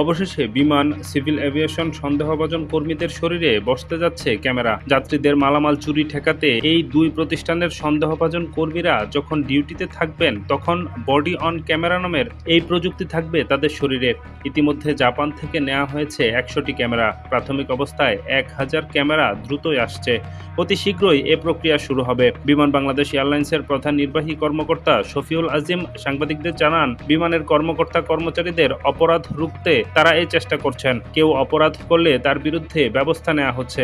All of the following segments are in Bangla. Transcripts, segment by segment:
অবশেষে বিমান, সিভিল এভিয়েশন সন্দেহভাজন কর্মীদের শরীরে বসতে যাচ্ছে ক্যামেরা। যাত্রীদের মালামাল চুরি ঠেকাতে এই দুই প্রতিষ্ঠানের সন্দেহভাজন কর্মীরা যখন ডিউটিতে থাকবেন, তখন বডি অন ক্যামেরা নামের এই প্রযুক্তি থাকবে তাদের শরীরে। ইতিমধ্যে জাপান থেকে নেওয়া হয়েছে ১০০টি ক্যামেরা। প্রাথমিক অবস্থায় ১,০০০ ক্যামেরা দ্রুতই আসছে। অতি শীঘ্রই এ প্রক্রিয়া শুরু হবে। বিমান বাংলাদেশ এয়ারলাইন্সের প্রধান নির্বাহী কর্মকর্তা শফিউল আজিম সাংবাদিকদের জানান, বিমানের কর্মচারীদের অপরাধ রুখতে তারা এই চেষ্টা করছেন। কেউ অপরাধ করলে তার বিরুদ্ধে ব্যবস্থা নেওয়া হচ্ছে।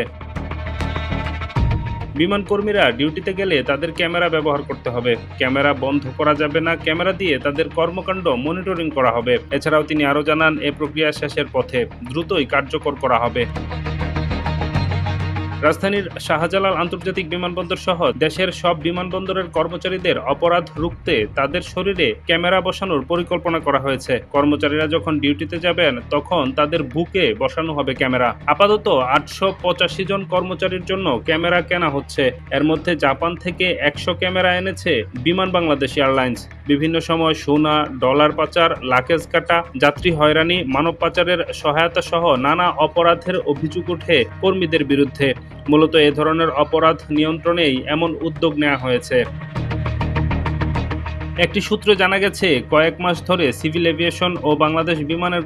বিমান কর্মীরা ডিউটিতে গেলে তাদের ক্যামেরা ব্যবহার করতে হবে। ক্যামেরা বন্ধ করা যাবে না। ক্যামেরা দিয়ে তাদের কর্মকাণ্ড মনিটরিং করা হবে। এছাড়াও তিনি আরও জানান, এ প্রক্রিয়া শেষের পথে, দ্রুতই কার্যকর করা হবে। রাজধানীর শাহজালাল আন্তর্জাতিক বিমানবন্দর সহ দেশের সব বিমানবন্দরের কর্মচারীদের অপরাধ রুখতে তাদের শরীরে ক্যামেরা বসানোর পরিকল্পনা করা হয়েছে। কর্মচারীরা যখন ডিউটিতে যাবেন, তখন তাদের বুকে বসানো হবে ক্যামেরা। আপাতত ৮৮৫ জন কর্মচারীর জন্য ক্যামেরা কেনা হচ্ছে। এর মধ্যে জাপান থেকে ১০০ ক্যামেরা এনেছে বিমান বাংলাদেশ এয়ারলাইন্স। বিভিন্ন সময় সোনা, ডলার পাচার, লাকেজ কাটা, যাত্রী হয়রানি, মানব পাচারের সহায়তা সহ নানা অপরাধের অভিযোগ ওঠে কর্মীদের বিরুদ্ধে। মূলত এ ধরনের অপরাধ নিয়ন্ত্রণেই এমন উদ্যোগ নেওয়া হয়েছে। একটি সূত্রে জানা গেছে, কয়েক মাস ধরে সিভিল এভিয়েশন ও বাংলাদেশ বিমানের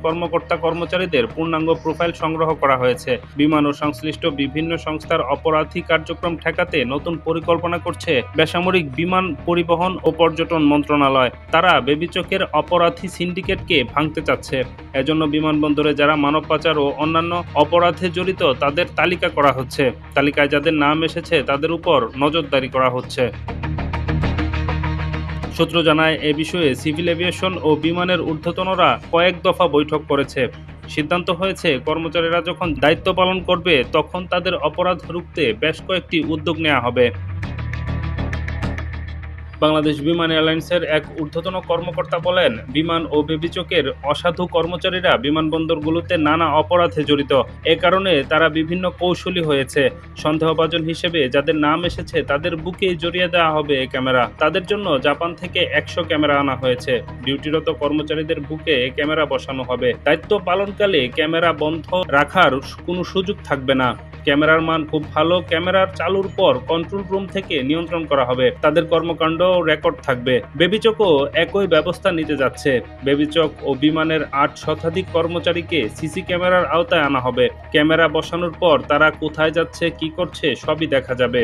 কর্মচারীদের পূর্ণাঙ্গ প্রোফাইল সংগ্রহ করা হয়েছে। বিমান ও সংশ্লিষ্ট বিভিন্ন সংস্থার অপরাধী কার্যক্রম ঠেকাতে নতুন পরিকল্পনা করছে বেসামরিক বিমান পরিবহন ও পর্যটন মন্ত্রণালয়। তারা বেবিচকের অপরাধী সিন্ডিকেটকে ভাঙতে চাচ্ছে। এজন্য বিমানবন্দরে যারা মানব পাচার ও অন্যান্য অপরাধে জড়িত তাদের তালিকা করা হচ্ছে। তালিকায় যাদের নাম এসেছে তাদের উপর নজরদারি করা হচ্ছে। সূত্র জানায়, এ বিষয়ে সিভিল এভিয়েশন ও বিমানের ঊর্ধ্বতনরা কয়েক দফা বৈঠক করেছে। সিদ্ধান্ত হয়েছে, কর্মচারীরা যখন দায়িত্ব পালন করবে, তখন তাদের অপরাধ রুখতে বেশ কয়েকটি উদ্যোগ নেওয়া হবে। বাংলাদেশ বিমান এয়ারলাইন্সের এক ঊর্ধ্বতন কর্মকর্তা বলেন, বিমান ও বেবিচকের অসাধু কর্মচারীরা বিমানবন্দরগুলোতে নানা অপরাধে জড়িত। এ কারণে তারা বিভিন্ন কৌশলী হয়েছে। সন্দেহভাজন হিসেবে যাদের নাম এসেছে তাদের বুকে জড়িয়ে দেওয়া হবে এ ক্যামেরা। তাদের জন্য জাপান থেকে ১০০ ক্যামেরা আনা হয়েছে। ডিউটিরত কর্মচারীদের বুকে এ ক্যামেরা বসানো হবে। দায়িত্ব পালনকালে ক্যামেরা বন্ধ রাখার কোনো সুযোগ থাকবে না। ক্যামেরার মান খুব ভালো। ক্যামেরার চালুর পর কন্ট্রোল রুম থেকে নিয়ন্ত্রণ করা হবে। তাদের কর্মকাণ্ড রেকর্ড থাকবে। বেবিচকও একই ব্যবস্থা নিতে যাচ্ছে। বেবিচক ও বিমানের ৮ শতাধিক কর্মচারীকে সিসি ক্যামেরার আওতায় আনা হবে। ক্যামেরা বসানোর পর তারা কোথায় যাচ্ছে, কি করছে, সবই দেখা যাবে।